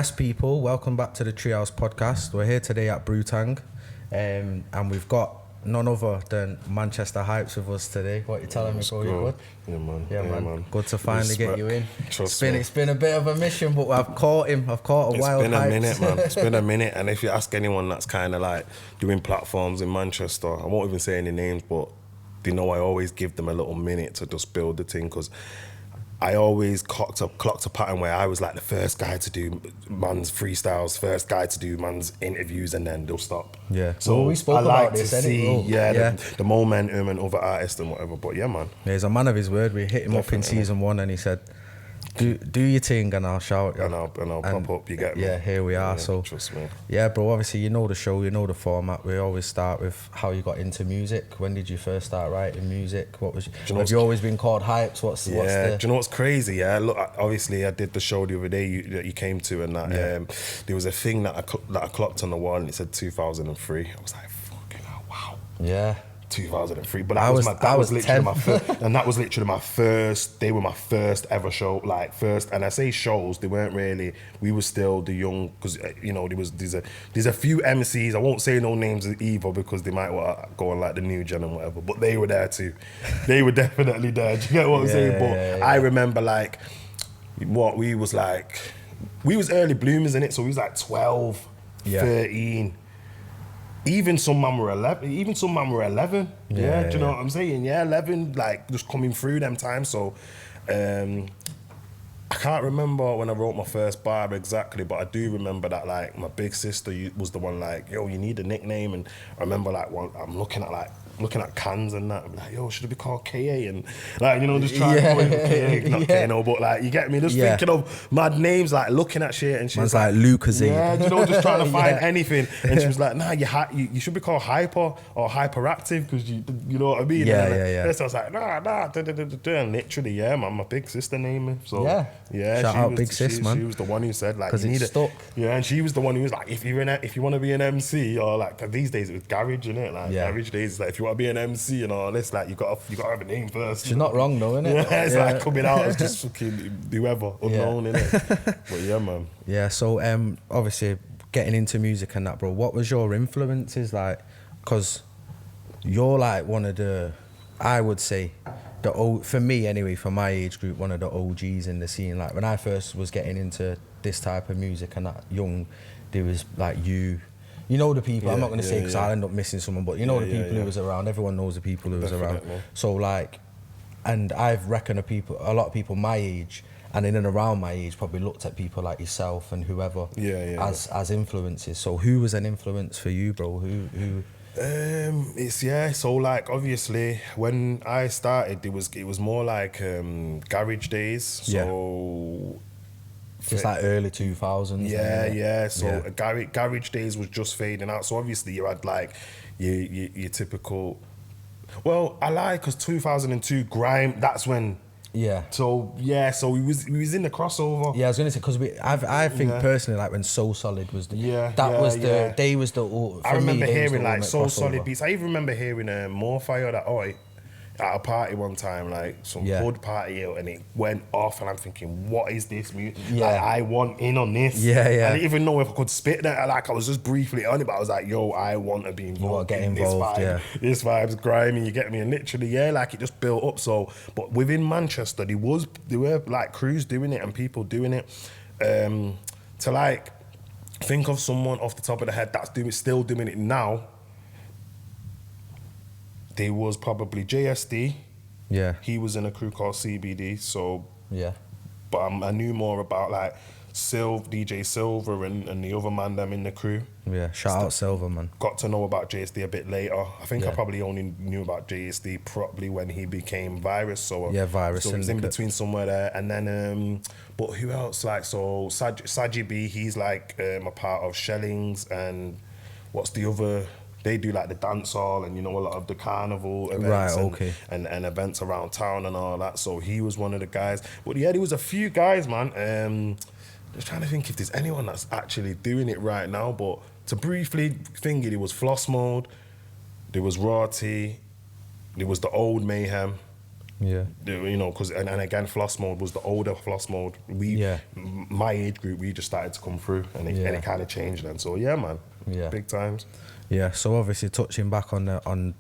Yes, people, welcome back to the Treehouse Podcast. We're here today at Brewtang, and we've got none other than Manchester Hypes with us today. What you telling me, bro? You good? Yeah, man. Good to finally get you in. Trust me. It's been a bit of a mission, but I've caught him. I've caught a wild It's been a Hypes. minute, man. It's been a minute. And if you ask anyone that's kind of like doing platforms in Manchester, I won't even say any names, but they know I always give them a little minute to just build the thing, because I always clocked a pattern where I was like the first guy to do man's freestyles, first guy to do man's interviews, and then they'll stop. Yeah. So well, we spoke I about like this, to see, yeah. the momentum and other artists and whatever. But yeah, man. Yeah, he's a man of his word. We hit him up in season 1 and he said, do your thing and I'll shout. And I'll pop up, you get me? Yeah, here we are. Yeah, so trust me. Yeah, bro, obviously you know the show, you know the format. We always start with how you got into music. When did you first start writing music? Have you always been called Hypes? What's do you know what's crazy? Yeah, look, obviously I did the show the other day that you came to, and that there was a thing that I clocked on the wall and it said 2003. I was like, fucking hell, wow. Yeah. 2003, but that was literally my first, and that was literally my first. They were my first ever show, and I say shows, they weren't really. We were still the young, because there's a few MCs. I won't say no names either because they might want to go on like the new gen and whatever. But they were there too. They were definitely there. Do you get what I'm saying? But I remember we was early bloomers in it, so we was like 12, 13. Even some man were 11. Yeah, do you know what I'm saying? Yeah, 11, like just coming through them times. So I can't remember when I wrote my first bar exactly, but I do remember that like my big sister was the one like, yo, you need a nickname. And I remember like I'm looking at cans and that. I'm like, yo, should it be called KA? And like, just trying to call it KA, not KNO, but like, you get me? Just thinking of mad names, like looking at shit, and she was like Lucas. Yeah, just trying to find anything. And she was like, nah, you should be called Hyper or Hyperactive, because you know what I mean? Yeah. So I was like, nah, and literally, man, my big sister named me. So shout out big sis, man. She was the one who said like, because it's stuck. Yeah, and she was the one who was like, if you want to be an MC, or like these days it was garage, innit? Like garage days, like if you want to be an MC and all this, like you got to have a name first. She's not wrong though, innit? Yeah, it's like coming out as just fucking whoever, unknown, innit? But yeah, man. Yeah, so obviously getting into music and that, bro, what was your influences like? Because you're like one of the, I would say, for me anyway, for my age group, one of the OGs in the scene. Like when I first was getting into this type of music and that young, there was like you know the people, I'm not going to say because I'll end up missing someone, but you know the people who was around, everyone knows the people who was around. So like, and I've reckoned a lot of people my age and in and around my age probably looked at people like yourself and whoever as influences. So who was an influence for you, bro? Who? So like obviously when I started it was more like garage days, so just like early 2000s. So garage days was just fading out, so obviously you had like your typical, well I like, because 2002 grime, that's when so we was in the crossover. I was gonna say, because I think personally, like when So Solid was they was the I remember hearing like So Solid beats. I even remember hearing Morfire that at a party one time, like some hood party, and it went off, and I'm thinking, what is this music? Like, I want in on this. I didn't even know if I could spit that. Like I was just briefly on it, but I was like, yo, I want to be involved. Get involved. This vibe's grimy, you get me? And literally, like it just built up. So, but within Manchester, there were like crews doing it and people doing it. To like think of someone off the top of the head that's still doing it now. There was probably JSD. Yeah. He was in a crew called CBD. So but I knew more about like DJ Silver and the other man them in the crew. Yeah, shout out Silver, man. Got to know about JSD a bit later. I think I probably only knew about JSD probably when he became Virus. So Virus. So it was in between somewhere there. And then but who else? Like so Saji B, he's like a part of Shellings, and what's the other? They do like the dance hall and a lot of the carnival events and events around town and all that. So he was one of the guys. But there was a few guys, man. Just trying to think if there's anyone that's actually doing it right now. But to briefly think it, was Floss Mode, there was Rawty, there was the Old Mayhem, You know, because and again, Floss Mode was the older Floss Mode. My age group, we just started to come through, and it kind of changed then. So yeah, man, big times. Yeah. So obviously, touching back on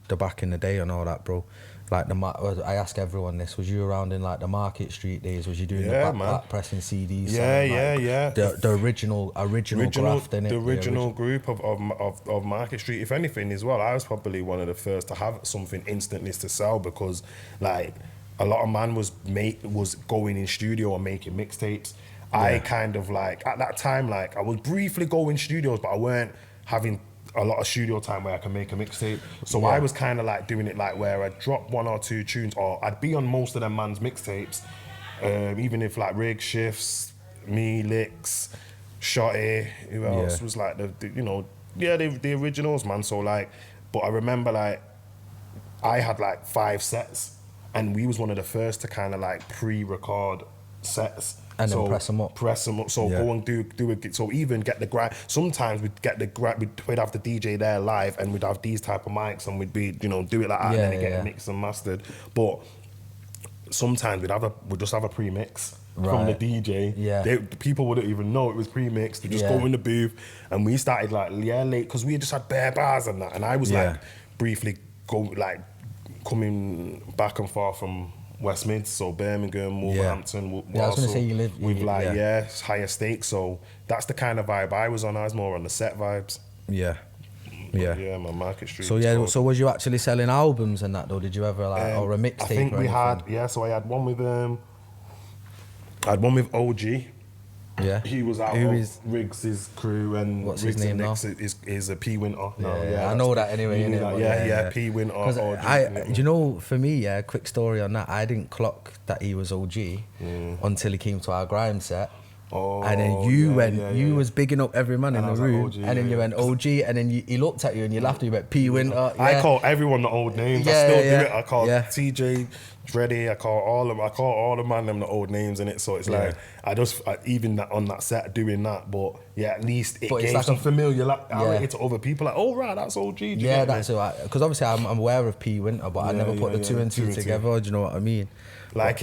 the back in the day and all that, bro. Like I ask everyone this: was you around in like the Market Street days? Was you doing the back pressing CDs? The original graft in it. The original group of Market Street. If anything, as well, I was probably one of the first to have something instantly to sell, because like a lot of man was going in studio and making mixtapes. I kind of like at that time, like I was briefly going studios, but I weren't having a lot of studio time where I can make a mixtape. So I was kind of like doing it like where I'd drop 1 or 2 tunes, or I'd be on most of them man's mixtapes, even if like Rig Shifts, me, Licks, Shotty, who else was like the originals, man. So like, but I remember like I had like 5 sets, and we was one of the first to kind of like pre-record sets. And then press them up. So go and do it. So even get the grind. Sometimes we'd have the DJ there live, and we'd have these type of mics, and we'd be, do it like that, and then get it mixed and mastered. But sometimes we'd just have a pre-mix from the DJ. Yeah. People wouldn't even know it was pre-mixed. They'd just go in the booth, and we started like late, because we just had bare bars and that. And I was like briefly coming back and forth from West Mid, so Birmingham, Wolverhampton, I was going to say you live with higher stakes. So that's the kind of vibe I was on. I was more on the set vibes. Yeah, my Market Street. So so was you actually selling albums and that though? Did you ever or a mixtape? I think we had. So I had one with OG. Yeah, he was out of Riggs' crew, and what's Riggs his name now? Is a P Winter. I know that anyway. P Winter. Do you know, for me, quick story on that. I didn't clock that he was OG until he came to our grime set. And then you was bigging up every man in the room, like, OG, and then you went OG, and then he looked at you and you laughed. You went P Winter. I call everyone the old names. I still do it. I call TJ, Dreddy. I call all the man them the old names in it. So it's like I even on that set doing that, but at least it gave like some familiarity to other people. Like, oh right, that's OG. That's it. Because obviously I'm aware of P Winter, but I never put the two and two together. Do you know what I mean? Like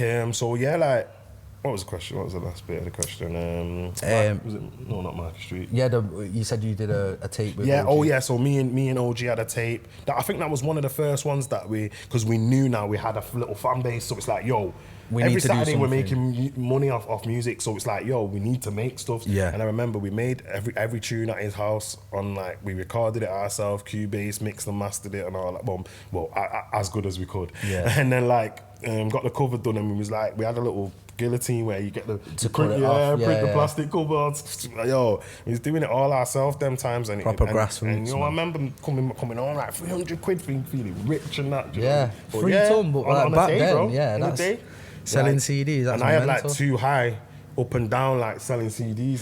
what was the question? What was the last bit of the question? Was it, no, not Market Street. Yeah, you said you did a tape with OG. So me and OG had a tape. I think that was one of the first ones that because we knew now we had a little fan base. So it's like, every Saturday we're making money off music. So it's like, we need to make stuff. Yeah. And I remember we made every tune at his house on we recorded it ourselves, Cubase, mixed and mastered it and all that. Well, as good as we could. Yeah. And then got the cover done, and we had a little guillotine where you get the print the plastic cupboards. We was doing it all ourselves them times, and proper grassroots. And I remember coming on like 300 quid, feeling rich and that. Free ton, but on back day, then, bro, that's selling CDs. That's and I had too high. Up and down, selling CDs,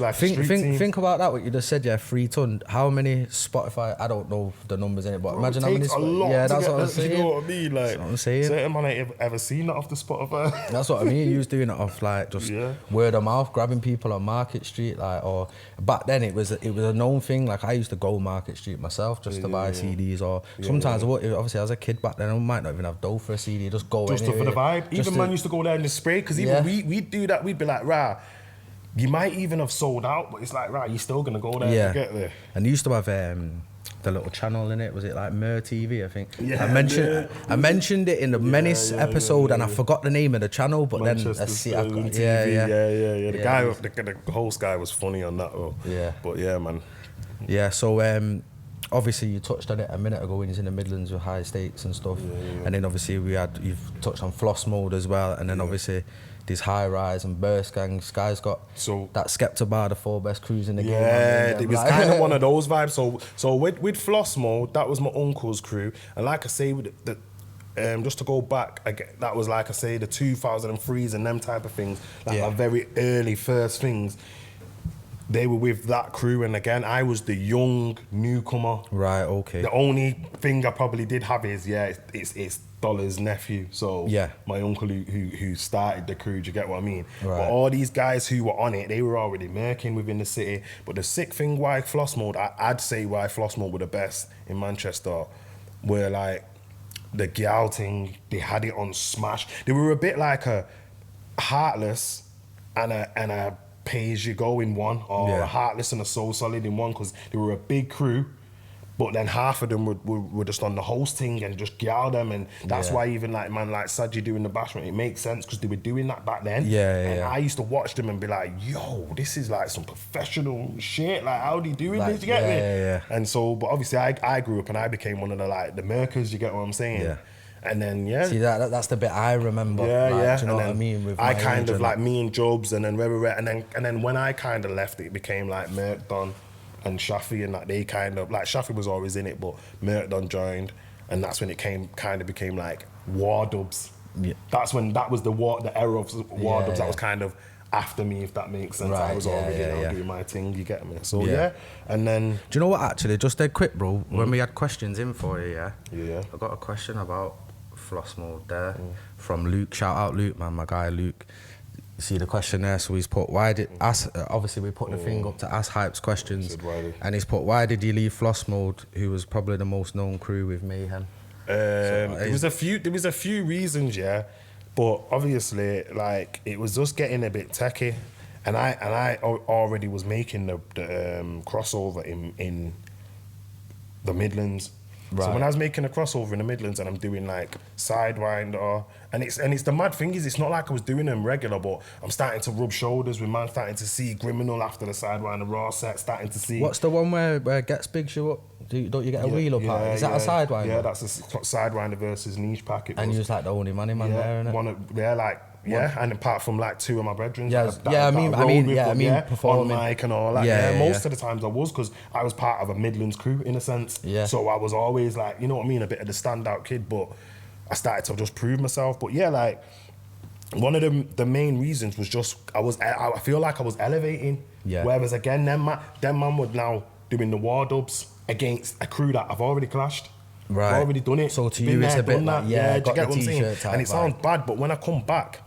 think about that. What you just said, 3 ton. How many Spotify? I don't know the numbers in it, but imagine how many. That's what I'm saying. You know what I mean? That's what I'm saying. Certain man ain't ever seen that off the Spotify. That's what I mean. You was doing it off just word of mouth, grabbing people on Market Street, or back then it was a known thing. I used to go Market Street myself just to buy CDs, or sometimes obviously as a kid back then I might not even have dough for a CD. Just go just anyway. For the vibe. Even man used to go there and just spray, because even we'd do that. We'd be like, rah. You might even have sold out, but it's like, right, you're still gonna go there to get there. And you used to have the little channel in it. Was it like Mer TV? I think. I mentioned it in the Menace episode, and I forgot the name of the channel. But then I see, The guy, the host guy was funny on that though. Yeah. But man. Yeah. So obviously you touched on it a minute ago when he's in the Midlands with high stakes and stuff, and then obviously you've touched on Floss Mode as well, and then obviously. These High Rise and Burst Gang. Sky's got that Skepta bar, the 4 best crews in the game. Yeah, it was kind of one of those vibes. So with Floss Mode, that was my uncle's crew. And like I say, with just to go back, that was like I say, the 2003s and them type of things, my very early first things. They were with that crew, and again, I was the young newcomer. Right, okay. The only thing I probably did have is, it's Dollar's nephew. So my uncle who started the crew, do you get what I mean? Right. But all these guys who were on it, they were already making within the city. But the sick thing why Floss Mode, I'd say why Floss Mode were the best in Manchester, were the gal thing, they had it on Smash. They were a bit like a Heartless and a Pay As You Go in one, or a Heartless and a Soul Solid in one, because they were a big crew. But then half of them were just on the hosting and just gal them, and that's why even like man like Saji doing the bashment, it makes sense because they were doing that back then. And I used to watch them and be like, yo, this is like some professional shit. Like, how are they doing this? You get me? And so, but obviously I grew up and I became one of the Merkers. You get what I'm saying? Yeah. And then see that's the bit I remember. Do you know what I mean? With I kind of like me and Jobs, and then and then when I kind of left, it became like Merk Don and Shafi, and like they kind of like Shafi was always in it, but Merk Don joined, and that's when it became like War Dubs. Yeah. That's when that was the era of War Dubs. That was kind of after me, if that makes sense. Right, I was already doing my thing. You get me? So and then do you know what? Actually, just dead quick, bro. When we had questions in for you, I got a question about Floss Mode there from Luke. Shout out Luke, man, my guy Luke. See the question there, so he's put, why did obviously we put the thing up to ask Hype's questions, and he's put, why did you leave Floss Mode, who was probably the most known crew with Mayhem? There was a few reasons, but obviously like it was just getting a bit techie, and I already was making the crossover in the Midlands. Right. So when I was making a crossover in the Midlands and I'm doing like Sidewinder, and it's the mad thing is it's not like I was doing them regular, but I'm starting to rub shoulders with man, starting to see Criminal after the Sidewinder Raw set, starting to see. What's the one where Gets Big you up? Don't you get a wheel up? Is that a Sidewinder? Yeah, that's a Sidewinder versus Niche Pack. And you was like the only money man there, innit? And apart from like two of my brethren, I mean, performing on mic and all that. Most of the times I was, because I was part of a Midlands crew in a sense. So I was always like, you know what I mean, a bit of the standout kid. But I started to just prove myself. But like one of the main reasons was just I feel like I was elevating. Whereas again, them man were now doing the War Dubs against a crew that I've already clashed. Right. I've already done it. So to you, it's a bit like, do you get what I'm saying? And it sounds bad, but when I come back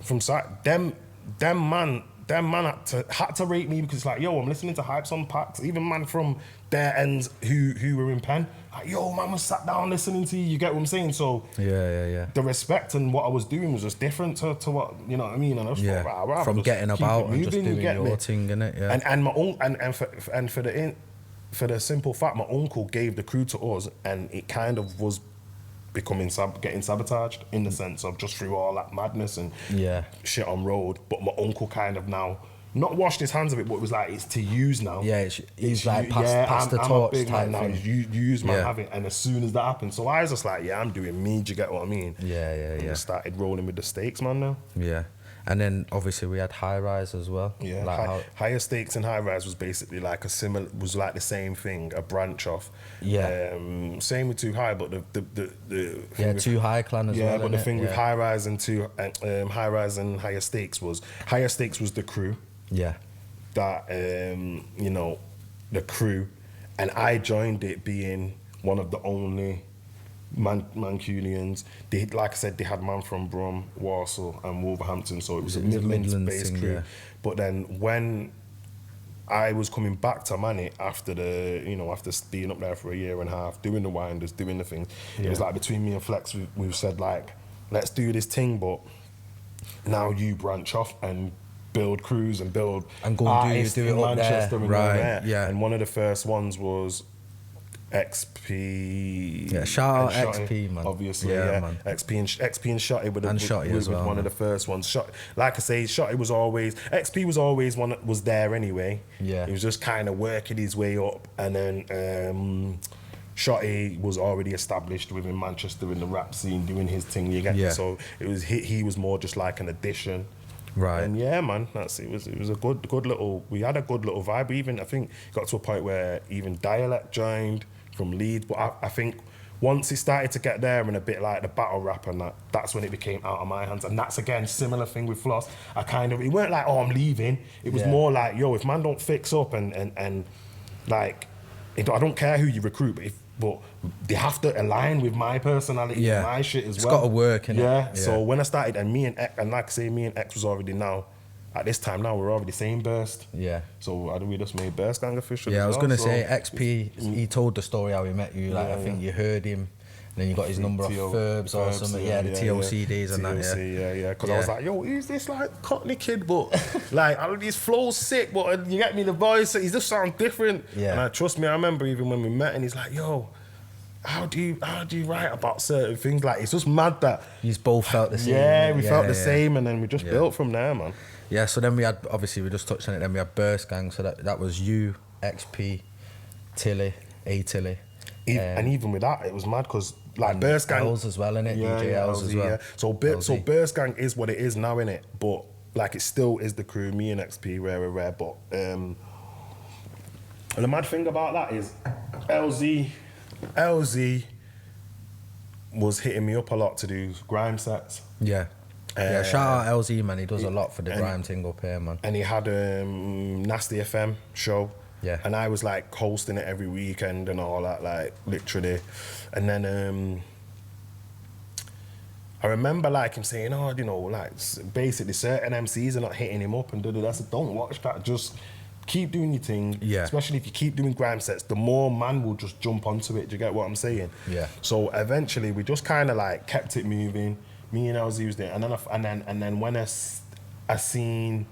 from them man had to rate me, because it's like, yo, I'm listening to Hypes on Packs, even man from their ends who were in Penn, like, yo, man was sat down listening to you. You get what I'm saying? So the respect and what I was doing was just different to what, you know what I mean? And I was like, from getting about and just doing your thing, innit? And my own for the simple fact, my uncle gave the crew to us, and it kind of was getting sabotaged in the sense of just through all that madness and shit on road. But my uncle kind of now not washed his hands of it, but it was like, it's to use now. He's like past the torch type now. thing. Use man have it, and as soon as that happened, so I was just like, I'm doing me. Do you get what I mean? And I started rolling with the stakes, man. Now. And then obviously we had High Rise as well. Higher Stakes and High Rise was basically like the same thing, a branch off. Same with Too High, but the Too High clan as well. But the thing with High Rise and High Rise and Higher Stakes was the crew. That the crew, and I joined it being one of the only Mancunians. They, like I said, they had man from Brum, Warsaw and Wolverhampton, so it was a Midlands-based crew. But then when I was coming back to Manneh after after being up there for a year and a half, doing the winders, doing the things, it was like between me and Flex, we've said like, let's do this thing, but now you branch off and build crews and build artists in Manchester and there. And one of the first ones was XP. Shout out XP, man. Obviously, man. XP and Shotty was one of the first ones. Like I say, Shotty was always, XP was always one that was there anyway. He was just kind of working his way up, and then Shotty was already established within Manchester in the rap scene, doing his thing. You get so it was he was more just like an addition. Right. And man, it was a good little. We had a good little vibe. We even, I think, got to a point where even Dialect joined from Leeds. But I think once it started to get there and a bit like the battle rap and that's when it became out of my hands. And that's again similar thing with Floss. It weren't like, oh, I'm leaving. It was more like, yo, if man don't fix up and like, I don't care who you recruit, but they have to align with my personality and my shit as well. It's got to work, innit? So when I started, and like I say, me and X was already now, at this time now, we're already same Burst. So we just made Burst Gang official. I was going to say, XP, he told the story how he met you. Like, I think you heard him, and then you got his number off Ferbs or something. Yeah, the TOCDs and that. Yeah. Because I was like, yo, who's this like Cockney kid? But like, all of these flows sick, but you get me the voice. He just sounds different. Yeah. And trust me, I remember even when we met, and he's like, yo, how do you write about certain things? Like, it's just mad that you both felt the same. Yeah, we felt the same, and then we just built from there, man. Yeah. So then we had, obviously, we just touched on it. Then we had Burst Gang. So that was you, XP, Tilly, A Tilly. And even with that, it was mad because like Burst Gang Els as well, innit? DJ Els as well. Yeah. So Burst Gang is what it is now, innit? But like it still is the crew. Me and XP, rare. But and the mad thing about that is LZ was hitting me up a lot to do grime sets. Yeah. Shout out LZ, man. He does a lot for the grime thing up here, man. And he had a Nasty FM show. Yeah. And I was like hosting it every weekend and all that, like literally. And then I remember like him saying, oh, you know, like basically certain MCs are not hitting him up and da. I said, don't watch that, just keep doing your thing. Yeah. Especially if you keep doing grime sets, the more man will just jump onto it. Do you get what I'm saying? Yeah. So eventually we just kind of like kept it moving. Me and LZ was there, and then when I seen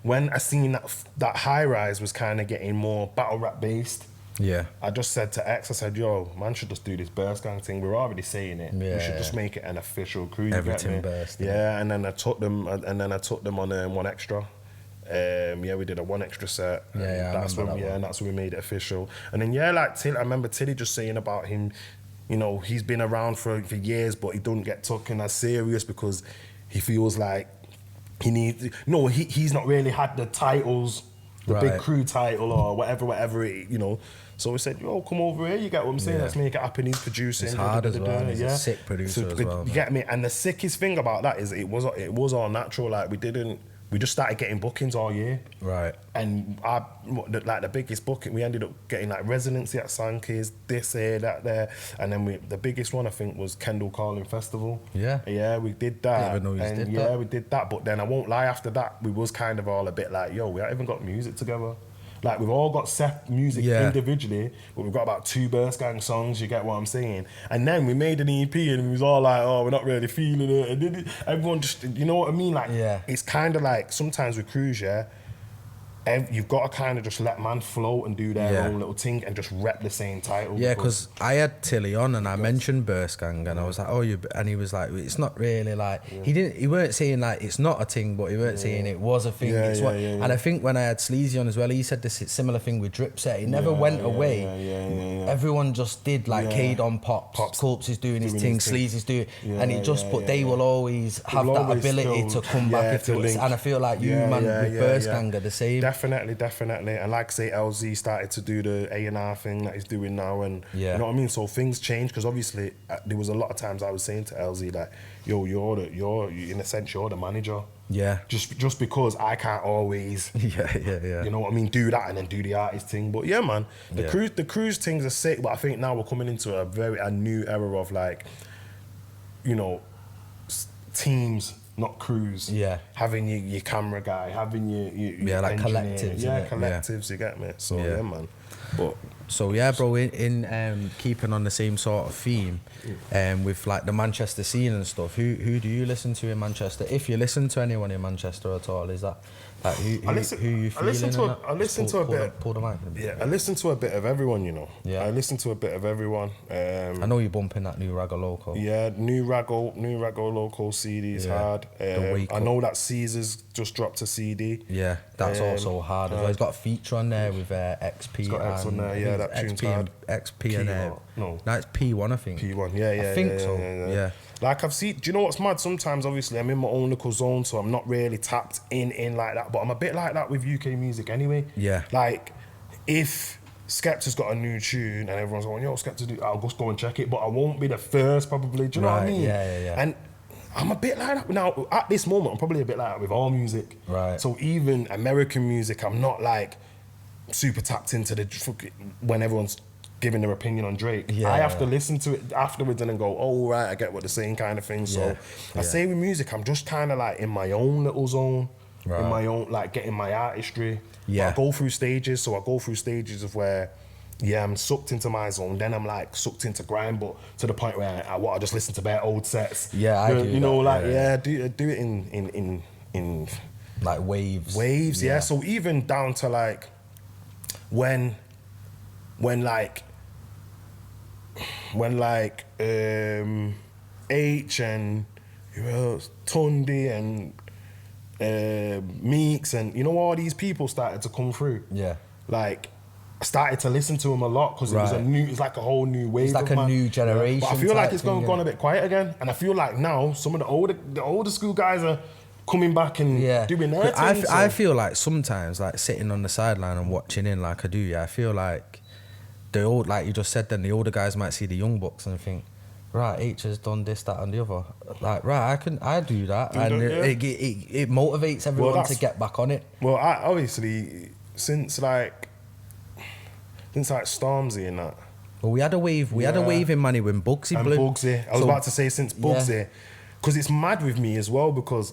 when I seen that High Rise was kind of getting more battle rap based, I just said to X, I said, yo, man should just do this Burst Gang thing. We're already saying it. We should just make it an official crew. Everything Burst. Yeah, and then I took them on One Extra. We did a One Extra set. And that's when we made it official. And then like I remember Tilly just saying about him, you know, he's been around for years, but he don't get taken as serious because he feels like he's not really had the titles, the big crew title or whatever it, you know. So we said, yo, come over here, you get what I'm saying? Let's make it happen. He's producing. It's hard as well. He's a sick producer as well. You get me? And the sickest thing about that is it was all natural. Like we just started getting bookings all year. Right. And the biggest booking, we ended up getting like residency at Sankey's, this here, that there. And then the biggest one I think was Kendall Calling Festival. Yeah. Yeah, we did that. Didn't even know you did that. We did that. But then I won't lie, after that, we was kind of all a bit like, yo, we haven't even got music together. Like, we've all got set music individually, but we've got about 2 Burst Gang songs, you get what I'm saying? And then we made an EP and we was all like, oh, we're not really feeling it. And then everyone just, you know what I mean? Like, it's kind of like, sometimes with crews, you've got to kind of just let man float and do their own little thing and just rep the same title. Yeah, because I had Tilly on and I mentioned Burst Gang and I was like, oh, and he was like, it's not really like, he weren't saying like it's not a thing, but he weren't saying it was a thing. And I think when I had Sleazy on as well, he said this similar thing with Dripset. He never went away. Everyone just did like Cade on Pops, Corpse is doing his thing, Sleazy's doing, and it just, but they will always have that ability to come back if it was, and I feel like you, man, with Burst Gang are the same. Definitely. And like I say, LZ started to do the A&R thing that he's doing now, and you know what I mean? So things change, because obviously there was a lot of times I was saying to LZ like, yo, you're in a sense, you're the manager. Yeah. Just because I can't always you know what I mean, do that and then do the artist thing. But yeah, man, the cruise things are sick, but I think now we're coming into a new era of like, you know, teams, not crews. Yeah. Having your camera guy, having your like collectives. Yeah, collectives, you get me? So yeah, man. But so yeah, bro, in keeping on the same sort of theme, with like the Manchester scene and stuff, who do you listen to in Manchester? If you listen to anyone in Manchester at all, is that like who you feeling? I listen to a bit. Pull the mic. Yeah, I listen to a bit of everyone, you know. Yeah. I listen to a bit of everyone. I know you're bumping that new Ragga Loco. Yeah, new Ragga Loco CD is hard. I know that Caesar's just dropped a CD. Yeah, that's also hard as well. He's got a feature on there with XP. He's got X on there, yeah, that tune's hard. XP and no, it's P1, I think. P1, yeah. I think so. Yeah. Like I've seen, do you know what's mad? Sometimes, obviously, I'm in my own little zone, so I'm not really tapped in like that. But I'm a bit like that with UK music anyway. Yeah. Like, if Skepta's got a new tune and everyone's going, yo, Skepta, I'll just go and check it, but I won't be the first, probably. Do you know what I mean? Yeah. And I'm a bit like that now. At this moment, I'm probably a bit like that with all music. Right. So even American music, I'm not like super tapped into when everyone's giving their opinion on Drake. I have to listen to it afterwards and then go, oh, right, I get what they're saying, kind of thing. So I say with music, I'm just kind of like in my own little zone, in my own, like getting my artistry. Yeah. I go through stages. So I go through stages of where yeah, I'm sucked into my zone. Then I'm like sucked into grime, but to the point where I want to just listen to their old sets. Yeah, I do. You know, that, like do it in like waves. Waves, yeah. So even down to like when like H and who else? Tundi and Meeks and you know all these people started to come through. Yeah. Like I started to listen to him a lot because it's like a whole new wave. It's like a new generation. But I feel like it's gone a bit quiet again, and I feel like now some of the older school guys are coming back and doing their thing. I feel like sometimes like sitting on the sideline and watching in like I do. Yeah, I feel like the old, like you just said, then the older guys might see the young bucks and think, right, H has done this, that, and the other. Like, right, I do that, and it motivates everyone to get back on it. Well, I obviously since Stormzy and that. Well, we had a wave. We had a wave in Manneh when Bugsy blew. Bugsy. I was about to say since Bugsy, because it's mad with me as well because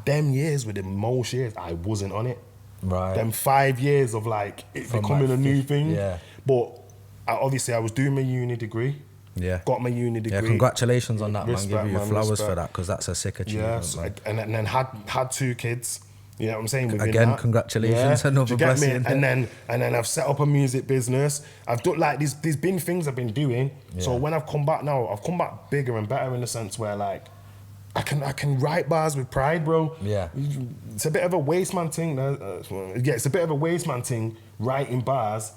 them years were the most years I wasn't on it. Right. Them 5 years of like it becoming a new thing. Yeah. But obviously I was doing my uni degree. Yeah. Got my uni degree. Yeah, congratulations on that, respect, man. Give you flowers respect. for that because that's a sick achievement. Yeah, and then had 2 kids. You know what I'm saying? Again, that. Congratulations, another blessing. And then I've set up a music business. I've done like there's been things I've been doing. Yeah. So when I've come back now, I've come back bigger and better in the sense where like I can write bars with pride, bro. Yeah. It's a bit of a waste man thing. It's a bit of a waste man thing writing bars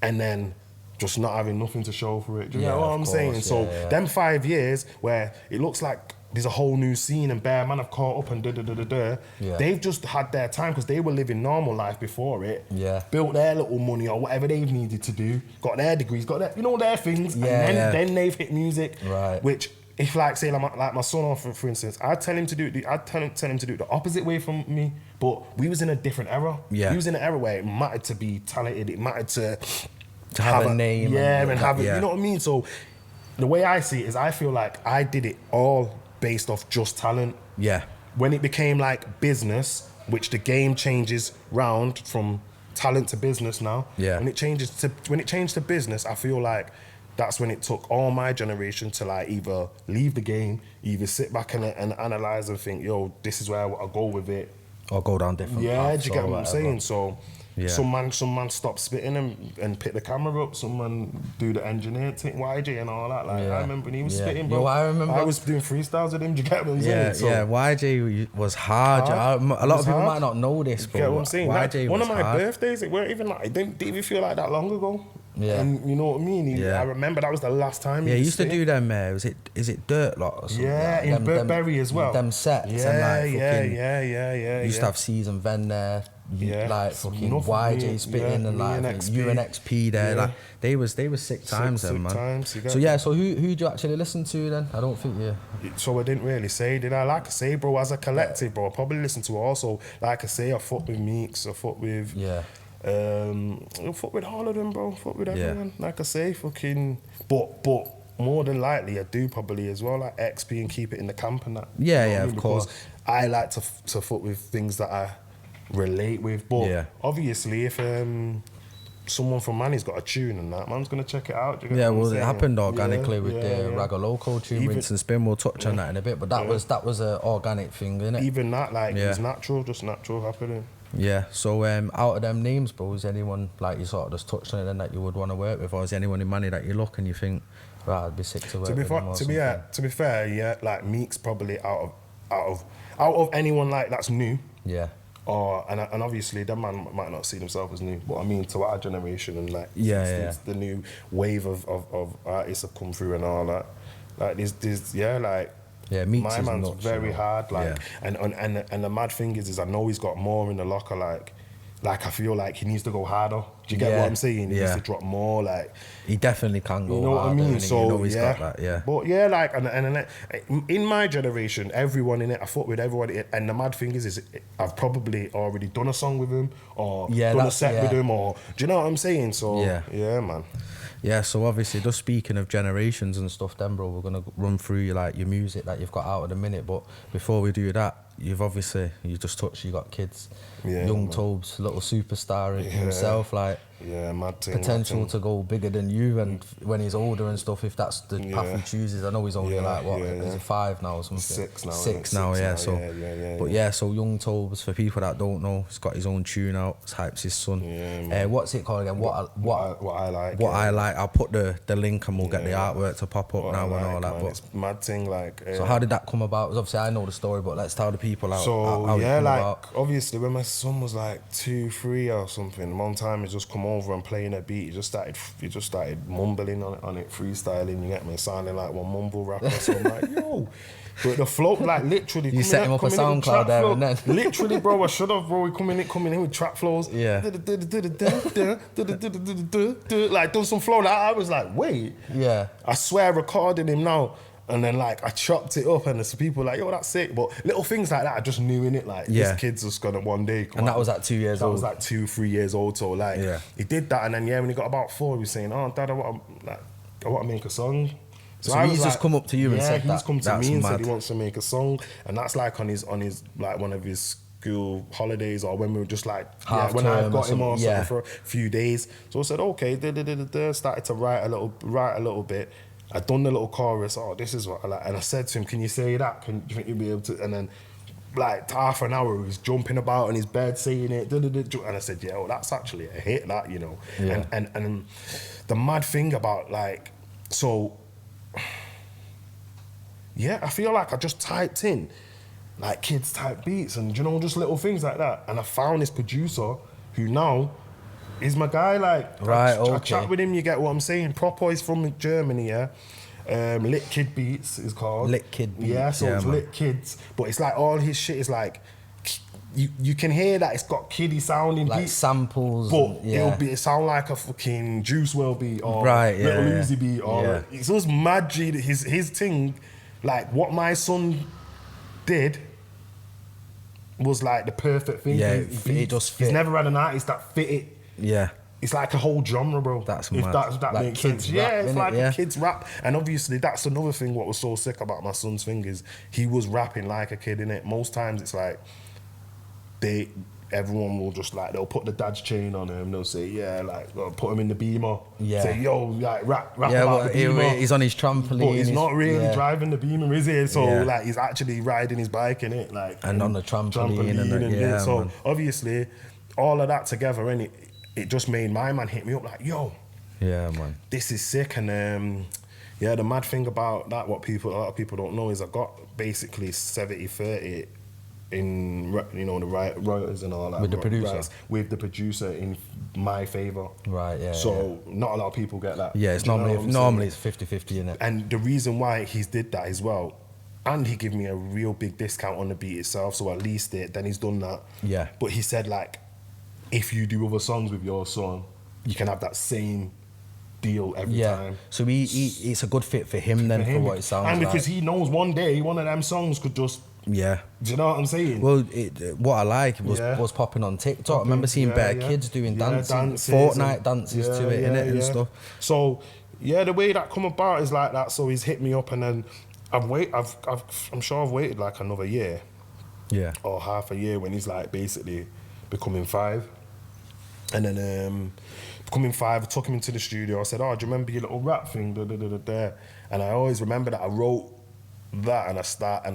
and then just not having nothing to show for it. Do you know what I'm saying? So them 5 years where it looks like there's a whole new scene and bare man have caught up and they've just had their time because they were living normal life before it. Yeah. Built their little money or whatever they've needed to do, got their degrees, got their, their things, and then they've hit music. Right. Which if like say like my son, for instance, I'd tell him to do it the opposite way from me, but we was in a different era. Yeah. We was in an era where it mattered to be talented, it mattered to have a name. And have it, you know what I mean? So the way I see it is I feel like I did it all based off just talent. Yeah. When it became like business, which the game changes round from talent to business now. Yeah. When it changed to business, I feel like that's when it took all my generation to like either leave the game, either sit back and analyze and think, yo, this is where I'll go with it. Or go down different paths. Do you get what I'm saying? So yeah. some man stop spitting and pick the camera up, some man do the engineer thing, YJ and all that. Like I remember when he was spitting, bro. Yo, I was doing freestyles with him, do you get what I'm saying? So, YJ was hard. A lot of people might not know this, but you get what I'm saying? YJ one was of my hard. birthdays, it weren't even like, it didn't even feel like that long ago. Yeah. And you know what I mean? I remember that was the last time he used to do them, is it Dirt Lot or something? Yeah, in Burberry as well. Them sets. Yeah, and used to have Season Ven there. Like fucking YJ spitting and like UNXP there. Yeah. Like they was sick times then, man. So who do you actually listen to then? I don't think you. So I didn't really say, did I? Like I say, bro, as a collective, bro, I probably listen to also. Like I say, I fuck with Meeks, I fuck with I fuck with all of them, bro. Fuck with everyone. Like I say, fucking. But more than likely, I do probably as well, like XP and keep it in the camp and that. Yeah, of course. I like to fuck with things that I relate with. But obviously, if someone from Manneh's got a tune and that, man's gonna check it out. It happened organically with the Ragga Loco tune, Rinse and Spin. We'll touch on that in a bit, but that was an organic thing, innit? Even that, like, it was natural, just natural happening. Yeah, so out of them names, bro, is anyone, like you sort of just touched on it then, that you would want to work with, or is anyone in Manneh that you look and you think, right, I'd be sick to work with them or something? To be fair, yeah, like Meek's probably out of anyone like that's new. Yeah. And obviously that man might not see himself as new, but I mean to our generation and like since the new wave of artists have come through and all that. Like there's Meeks my is man's nuts, very hard, like and the mad thing is I know he's got more in the locker, like I feel like he needs to go harder. Do you get what I'm saying? He needs to drop more, like he definitely can go. You know harder, what I mean? So he's got that, But yeah, like and in my generation, everyone in it, I fought with everyone. And the mad thing is I've probably already done a song with him or done a set with him, or do you know what I'm saying? So yeah, man. Yeah, so obviously, just speaking of generations and stuff, then, bro, we're gonna run through your music that you've got out at the minute. But before we do that, you just touched, you got kids, young Tobes, little superstar himself. Like, Yeah, mad thing. Potential to go bigger than you, and when he's older and stuff, if that's the path he chooses. I know he's only like what is it, 5 now or something? 6 now. 6 now, yeah. So, but yeah, so Young Tobes, for people that don't know, he's got his own tune out. Hype's his son. Yeah, what's it called again? What I like. What I like. I'll put the link and we'll get the artwork to pop up now and all that. Man, but it's mad thing, like. So how did that come about? Because obviously I know the story, but let's tell the people how it yeah, come like about. obviously when my son was like 2, 3 or something, one time he just come over and playing a beat. He just started mumbling on it, freestyling. You get me, sounding like one mumble rapper. So I'm like, yo. But the flow, like literally, you set him up a SoundCloud there and then. Literally, bro, I should have, bro. We coming in with trap flows. Yeah. Like done some flow. Like I was like, wait. Yeah. I swear, I recorded him now. And then like I chopped it up, and there's people like, yo, that's sick. But little things like that, I just knew in it. Like this kid's just gonna one day come. And that was at 2 years old. That was like 2, 3 years old. So like, he did that, and then when he got about 4, he was saying, oh, Dad, I want to make a song. So he's just come up to you and said that. Yeah, he's come to me and said he wants to make a song, and that's like on his like one of his school holidays, or when we were just like when I got him or something for a few days. So I said, okay, started to write a little bit. I'd done the little chorus. Oh, this is what I like, and I said to him, "Can you say that? Do you think you'll be able to?" And then, like half an hour, he was jumping about in his bed saying it. And I said, "Yeah, well, that's actually a hit, that you know." Yeah. And the mad thing about like, so yeah, I feel like I just typed in like kids type beats and you know just little things like that, and I found this producer who now. He's my guy, like, I chat with him, you get what I'm saying? Proper, he's from Germany, yeah? Lit Kid Beats is called. Lit Kid Beats, yeah, so it's Lit Kids. But it's like all his shit is like, you can hear that it's got kiddie sounding like beats. Samples. But it sound like a fucking Juice WRLD beat or Little Uzi beat or it's just mad G, his thing, like what my son did was like the perfect thing. Yeah, it just fit. He's never had an artist that fit it. Yeah. It's like a whole genre, bro. That's mad. If that like makes sense. Rap, yeah, it's like a kid's rap. And obviously that's another thing what was so sick about my son's thing is he was rapping like a kid, innit? Most times it's like everyone will just like, they'll put the dad's chain on him, they'll say, yeah, like, put him in the Beamer. Yeah. Say, yo, like, rap about the Beamer. He's on his trampoline. But he's not really driving the Beamer, is he? So, like, he's actually riding his bike, innit? Like, and on the trampoline. So, obviously, all of that together, innit? It just made my man hit me up like, yo. Yeah, man. This is sick. And, the mad thing about that, a lot of people don't know, is I got basically 70-30 in the royalties and all that with the producer, with the producer in my favour. Right. Yeah. So not a lot of people get that. Yeah. It's normally it's 50-50 in it. And the reason why he did that as well, and he gave me a real big discount on the beat itself. So at least then he's done that. Yeah. But he said like, if you do other songs with your son, you can have that same deal every time. So it's a good fit for him then for what it sounds like. And because he knows one day one of them songs could just. Yeah. Do you know what I'm saying? Well, what I like was popping on TikTok. I remember seeing kids doing dances, Fortnite dances to it, innit, and stuff. So, the way that come about is like that. So he's hit me up, and then I'm sure I've waited like another year. Yeah. Or half a year when he's like basically becoming 5. And then becoming 5, I took him into the studio. I said, oh, do you remember your little rap thing? And I always remember that I wrote that and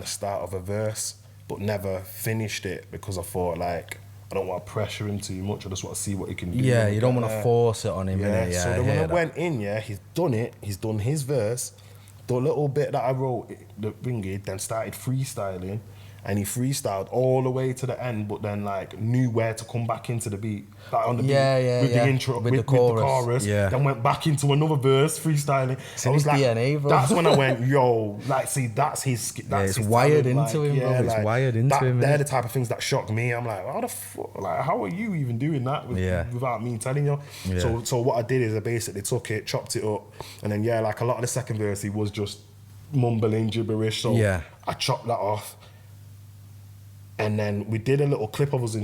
the start of a verse, but never finished it because I thought like I don't want to pressure him too much. I just want to see what he can do. Yeah, you don't want to force it on him. Yeah. So then when I went in, he's done it. He's done his verse, the little bit that I wrote, the ringy, then started freestyling. And he freestyled all the way to the end, but then like knew where to come back into the beat, like on the beat with the intro, with the chorus. Then went back into another verse, freestyling. So I was like, DNA, bro. That's when I went, yo, like, see, that's his. It's wired into him, bro. It's wired into him. They're the type of things that shock me. I'm like, how the fuck? Like, how are you even doing that without me telling you? Yeah. So what I did is I basically took it, chopped it up, and then like a lot of the second verse, he was just mumbling gibberish. So I chopped that off. And then we did a little clip of us in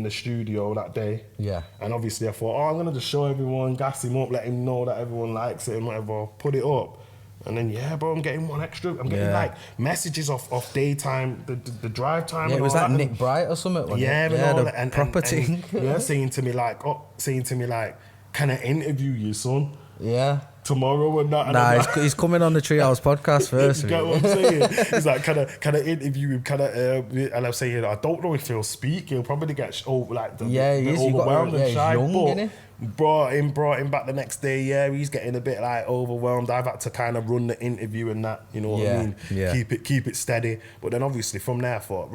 the studio that day. Yeah. And obviously I thought, I'm gonna just show everyone, gas him up, let him know that everyone likes it and whatever, put it up. And then bro, I'm getting one extra. I'm getting like messages off daytime, the drive time. Yeah, and it was all like that. Nick Bright or something. Yeah, the property. saying to me like, can I interview you, son? Yeah. Tomorrow and that. Nah, he's coming on the Treehouse podcast first. You get what I'm saying? He's like, can I interview him? And I'm saying, I don't know if he'll speak. He'll probably get overwhelmed and shy. Young, brought him back the next day. Yeah, he's getting a bit like overwhelmed. I've had to kind of run the interview and that. You know what I mean? Yeah. Keep it steady. But then obviously from there, I thought,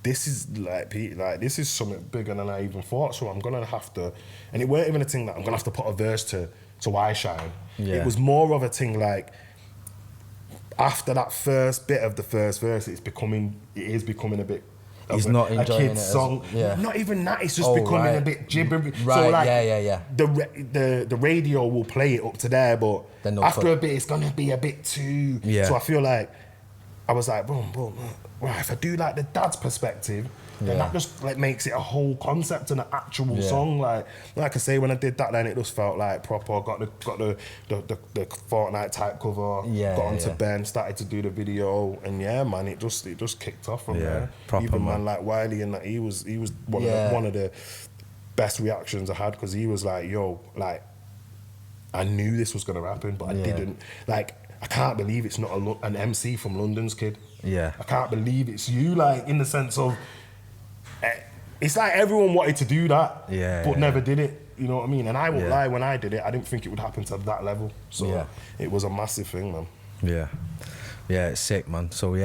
this is this is something bigger than I even thought. So I'm gonna have to, and it weren't even a thing that I'm gonna have to put a verse to I Shine. Yeah. It was more of a thing like after that first bit of the first verse, it is becoming a bit. He's not enjoying a kid's song. Not even that. It's just becoming a bit gibbery. Right. So like, yeah. The radio will play it up to there, but after a bit, it's gonna be a bit too. Yeah. So I feel like I was like, boom. Right, if I do like the dad's perspective, then that just like makes it a whole concept and an actual song. Like I say, when I did that, then it just felt like proper. Got the Fortnite type cover. Got onto Ben, started to do the video, and man, it just kicked off from there. Proper, even man like Wiley and that, he was one of the best reactions I had, because he was like, yo, like I knew this was gonna happen, but I didn't like. I can't believe it's not an MC from London's kid. Yeah. I can't believe it's you, like, in the sense of, it's like everyone wanted to do that, but never did it. You know what I mean? And I won't lie, when I did it, I didn't think it would happen to that level. So it was a massive thing, man. Yeah, it's sick, man. So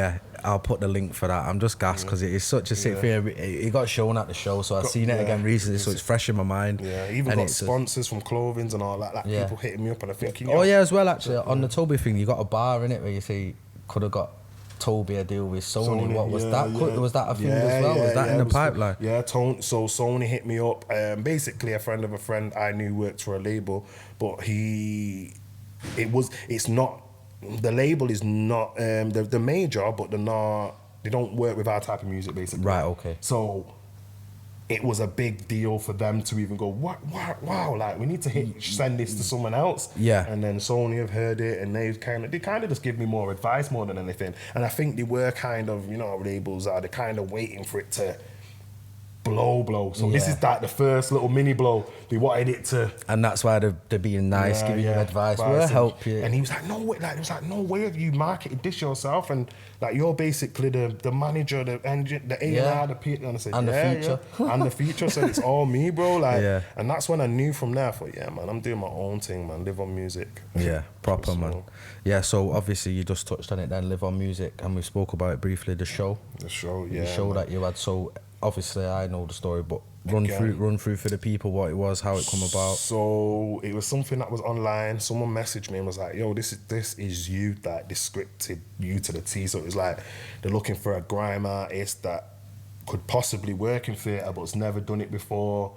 I'll put the link for that. I'm just gassed because it is such a sick thing. It got shown at the show, so I've seen it again recently, so it's fresh in my mind. Yeah, even got sponsors from clothings and all that. Like people hitting me up and I'm thinking, as well, actually, on the Toby thing, you got a bar in it where you say could have got Toby a deal with Sony. What was that? Was that a thing as well? Was that in the pipeline? So Sony hit me up. Basically, a friend of a friend I knew worked for a label, but it's not. The label is not the major, but they don't work with our type of music, basically. Right, okay. So it was a big deal for them to even go, wow, like we need to send this to someone else. Yeah. And then Sony have heard it, and they kind of just give me more advice more than anything. And I think they were kind of, labels are, they're kind of waiting for it to blow. So this is like the first little mini blow. They wanted it to, and that's why they're being nice, giving you advice. We'll help you. And he was like, no way. Like, it was like, no way have you marketed this yourself, and like you're basically the manager, the engine, the A&R, the P. And I said, and the feature, and the feature. So it's all me, bro. Like, and that's when I knew from there. I thought, man, I'm doing my own thing, man. Live on music. Yeah, proper, man. Yeah. So obviously you just touched on it then. Live on music, and we spoke about it briefly. The show that you had. So obviously I know the story, but run through for the people what it was, how it come about. So it was something that was online. Someone messaged me and was like, yo, this is you, like this scripted you to the T. So it was like they're looking for a grime artist that could possibly work in theatre but's never done it before.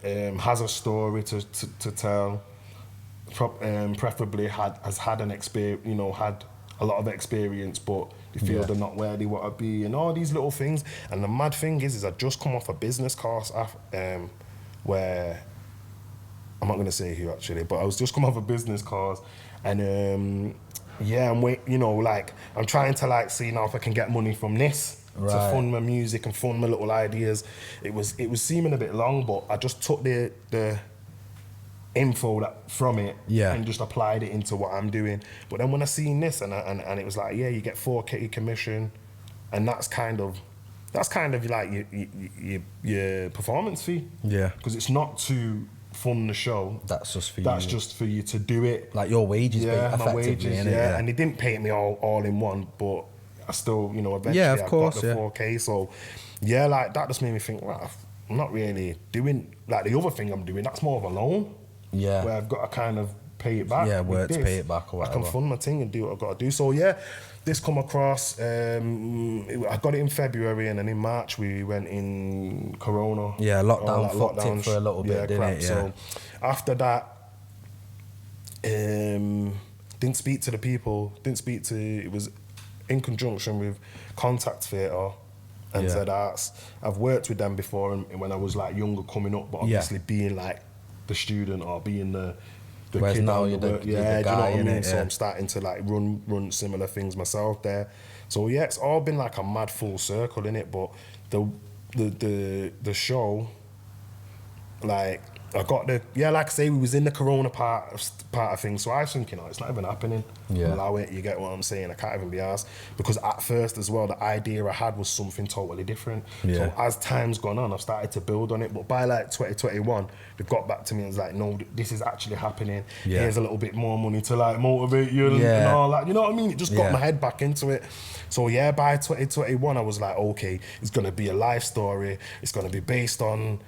Has a story to tell. Preferably has had an experience, had a lot of experience, but they feel they're not where they want to be, and all these little things. And the mad thing is I just come off a business course where I'm not going to say who actually, but I was just come off a business course, and I'm I'm trying to like see now if I can get money from this to fund my music and fund my little ideas. It was seeming a bit long, but I just took the info from it and just applied it into what I'm doing. But then when I seen this and it was like, you get 4K commission, and that's kind of like your performance fee. Yeah. Because it's not to fund the show. That's just for you. That's just for you to do it. Like your wages, my wages, And they didn't pay me all in one, but I still, eventually of course, I got the 4K. So like that just made me think, well, I'm not really doing like the other thing I'm doing. That's more of a loan. Yeah. Where I've got to kind of pay it back. Yeah, work to pay it back or whatever. I can fund my thing and do what I've got to do. So this come across, I got it in February, and then in March we went in Corona. Yeah, lockdown for a little bit, didn't it? Yeah. So after that, didn't speak to the people, it was in conjunction with Contact Theatre and ZArts. I've worked with them before when I was like younger coming up, but obviously being like the student or being the the Whereas kid now on you're the the work. guy, Do you know what I mean? innit? So Yeah. I'm starting to like run similar things myself there. So yeah, it's all been like a mad full circle in it. But the show, like I got like I say, we was in the corona part of things, so I was thinking, it's not even happening. Yeah. Allow it, you get what I'm saying? I can't even be asked, because at first as well, the idea I had was something totally different. Yeah. So as time's gone on, I've started to build on it, but by like 2021, they've got back to me and was like, no, this is actually happening. Yeah. Here's a little bit more money to like motivate you and all that, you know what I mean? It just got my head back into it. So yeah, by 2021, I was like, okay, it's gonna be a life story. It's gonna be based on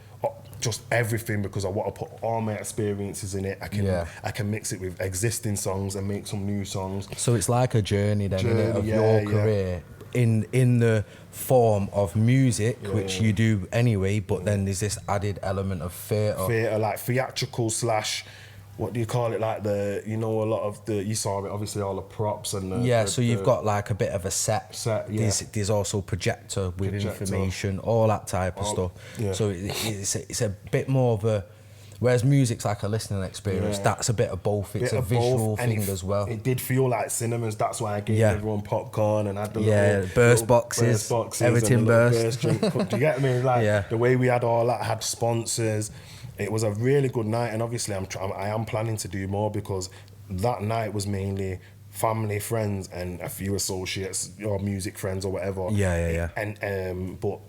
just everything, because I want to put all my experiences in it. I can mix it with existing songs and make some new songs. So it's like a journey then, innit, of your career in the form of music, which you do anyway, but then there's this added element of theatre. Like theatrical / what do you call it? Like a lot of you saw it, obviously all the props and so you've got like a bit of a set. There's also projector with information, all that type of stuff. Yeah. So it's a bit more of a, whereas music's like a listening experience, that's a bit of both. It's a visual thing as well. It did feel like cinemas. That's why I gave everyone popcorn and had the little burst boxes, everything burst. Do you get me? Like the way we had all that, had sponsors. It was a really good night, and obviously I am planning to do more, because that night was mainly family, friends, and a few associates or music friends or whatever. And but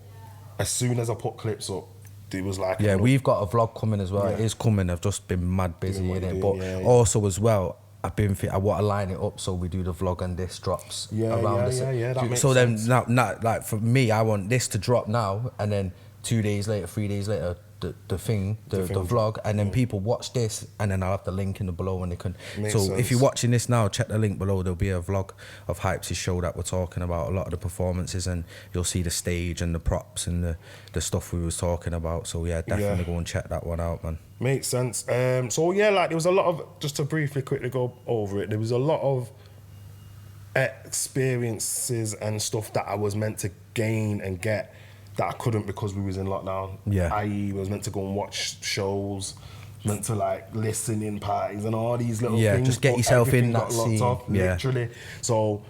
as soon as I put clips up, it was like we've got a vlog coming as well. It is coming. I've just been mad busy in it, but also as well, I want to line it up so we do the vlog and this drops around that makes so sense. then now like for me, I want this to drop now, and then 2 days later, 3 days later, the vlog, and then people watch this, and then I'll have the link in the below, and they can. Makes so sense. If you're watching this now, check the link below. There'll be a vlog of Hypes' show that we're talking about, a lot of the performances, and you'll see the stage and the props and the stuff we was talking about. So yeah, definitely go and check that one out, man. Makes sense. So yeah, like there was a lot of, just to quickly go over it, there was a lot of experiences and stuff that I was meant to gain and get that I couldn't, because we was in lockdown. I.e. was meant to go and watch shows, meant to like listen in parties and all these little things. Just get yourself in that scene. Literally. So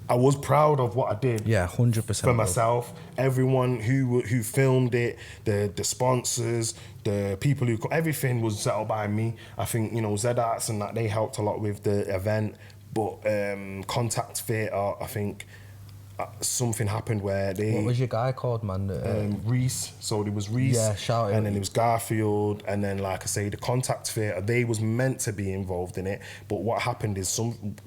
I was proud of what I did. 100%. For myself, everyone who filmed it, the sponsors, the people who, everything was set up by me. I think, Z Arts and that, they helped a lot with the event, but Contact Theatre, I think, something happened where they... What was your guy called, man? Reese. So there was Reese, shout and then there was Garfield, and then, like I say, the Contact Theatre, they was meant to be involved in it, but what happened is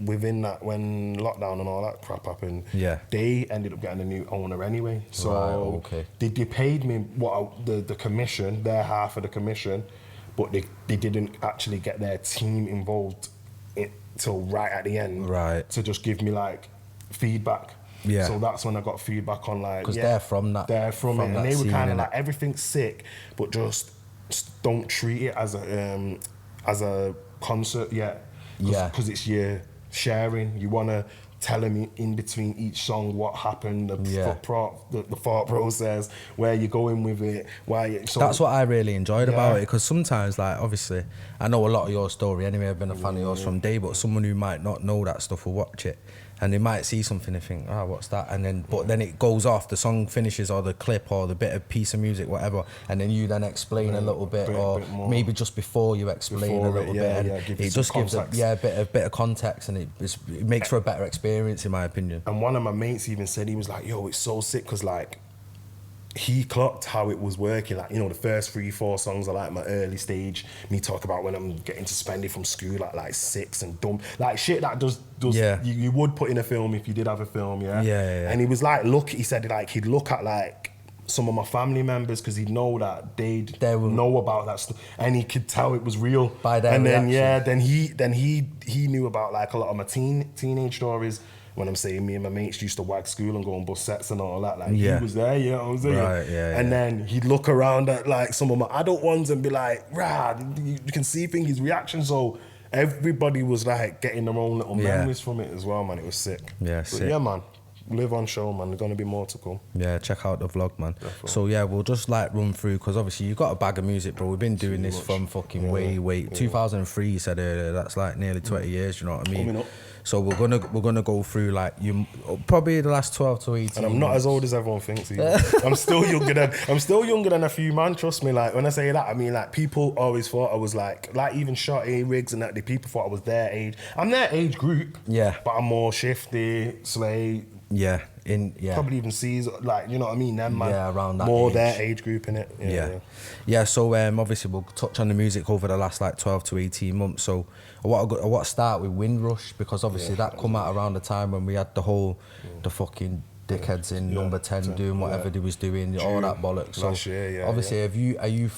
within that, when lockdown and all that crap happened, they ended up getting a new owner anyway. So they paid me the commission, their half of the commission, but they didn't actually get their team involved till right at the end, to just give me like feedback. So that's when I got feedback on like, because they're from it, and they were kind of like, everything's sick, but just don't treat it as a concert yet, because it's your sharing. You want to tell them in between each song what happened, the thought process, where you're going with it, why. So that's what I really enjoyed about it, because sometimes, like, obviously, I know a lot of your story anyway. I've been a fan of yours from day, but someone who might not know that stuff will watch it, and they might see something and think, what's that? And then, but then it goes off, the song finishes, or the clip, or the bit of piece of music, whatever, and then you then explain a little bit, or maybe just before you explain a little bit, and it just gives a bit of context, and it makes for a better experience, in my opinion. And one of my mates even said, he was like, yo, it's so sick, because like, he clocked how it was working. Like, the first 3-4 songs are like my early stage. Me talk about when I'm getting suspended from school at like 6 and dumb. Like shit that does you would put in a film if you did have a film, And he was like, he said like he'd look at like some of my family members, because he'd know that they'd know about that stuff, and he could tell it was real by their reaction. then he knew about like a lot of my teenage stories. When I'm saying me and my mates used to wag school and go on bus sets and all that, like he was there, I was there. And then he'd look around at like some of my adult ones and be like, you can see things, his reaction. So everybody was like getting their own little memories from it as well, man. It was sick. Sick. Yeah, man. live on show, man. There's gonna be more to come. Yeah, check out the vlog, man. Definitely. So yeah, we'll just like run through, because obviously you've got a bag of music, bro. We've been doing this from fucking way 2003. You said earlier. That's like nearly 20 years. You know what I mean? Coming up. So we're gonna go through like you probably the last 12 to 18. And I'm not as old as everyone thinks. Either. I'm still younger than a few man. Trust me. Like when I say that, I mean like people always thought I was like even Shotty, Riggs, and that. The people thought I was their age. I'm their age group. Yeah. But I'm more Shifty, Slay. Yeah. Probably even C's, like, you know what I mean? Them, man. Yeah, around that more age. their age group, innit? Yeah. So obviously we'll touch on the music over the last like 12 to 18 months. So I want to start with Windrush, because obviously that come out around the time when we had the whole the fucking dickheads in number 10 doing whatever they was doing, all that bollocks. So last year, obviously are you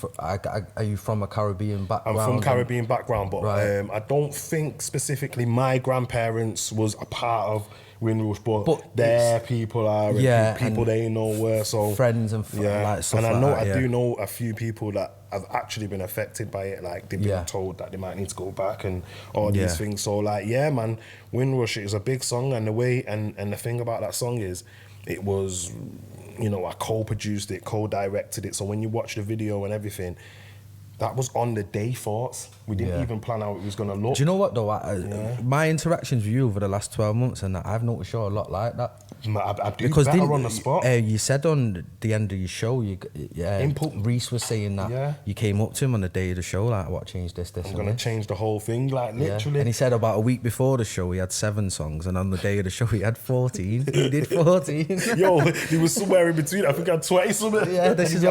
from a Caribbean background? I'm from Caribbean background, but right. I don't think specifically my grandparents was a part of Windrush, but their people are, people they know were, so friends and like stuff. And I do know a few people that have actually been affected by it, like they've been told that they might need to go back and all these things. So like, yeah, man, Windrush is a big song, and the way and the thing about that song is it was, you know, I co-produced it, co-directed it. So when you watch the video and everything, that was on the day thoughts. We didn't even plan how it was going to look. Do you know what though? My interactions with you over the last 12 months, and I've noticed you're a lot like that. I do because better on the spot. You said on the end of your show, Reese was saying that you came up to him on the day of the show, like, what, changed this, I'm going to change the whole thing, like, literally. And he said about a week before the show, he had 7 songs, and on the day of the show, he had 14. He did 14. Yo, he was somewhere in between. I think I had 20 something. Yeah, this is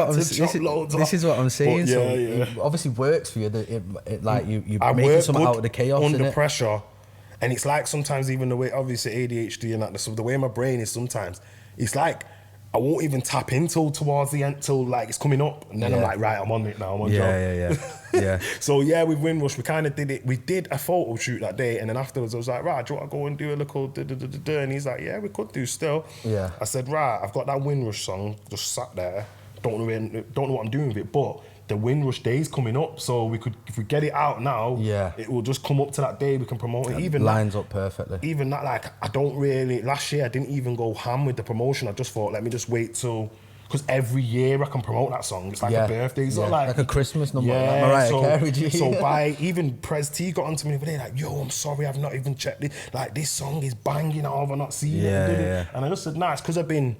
what I'm saying. But, so it obviously works for you. You're making something out of the chaos. Under pressure. And it's like sometimes even the way, obviously ADHD and that, the way my brain is sometimes, it's like I won't even tap into towards the end till like it's coming up. And then I'm like, right, I'm on it now, I'm on job. Yeah. So yeah, with Windrush, we kind of did it. We did a photo shoot that day, and then afterwards I was like, right, do you want to go and do a little da-da-da-da-da? And he's like, yeah, we could do still. Yeah. I said, right, I've got that Windrush song just sat there. Don't know what I'm doing with it, but the Windrush day's coming up, so if we get it out now, it will just come up to that day, we can promote it. Even lines up perfectly. Even that, like, I don't really, last year I didn't even go ham with the promotion. I just thought, let me just wait till, because every year I can promote that song. It's like a birthday, so like a Christmas number, like Mariah Carey. So by even Prez T got onto me the other day, like, yo, I'm sorry, I've not even checked it. Like, this song is banging, I've not seen it. And I just said, nah, it's because I've been,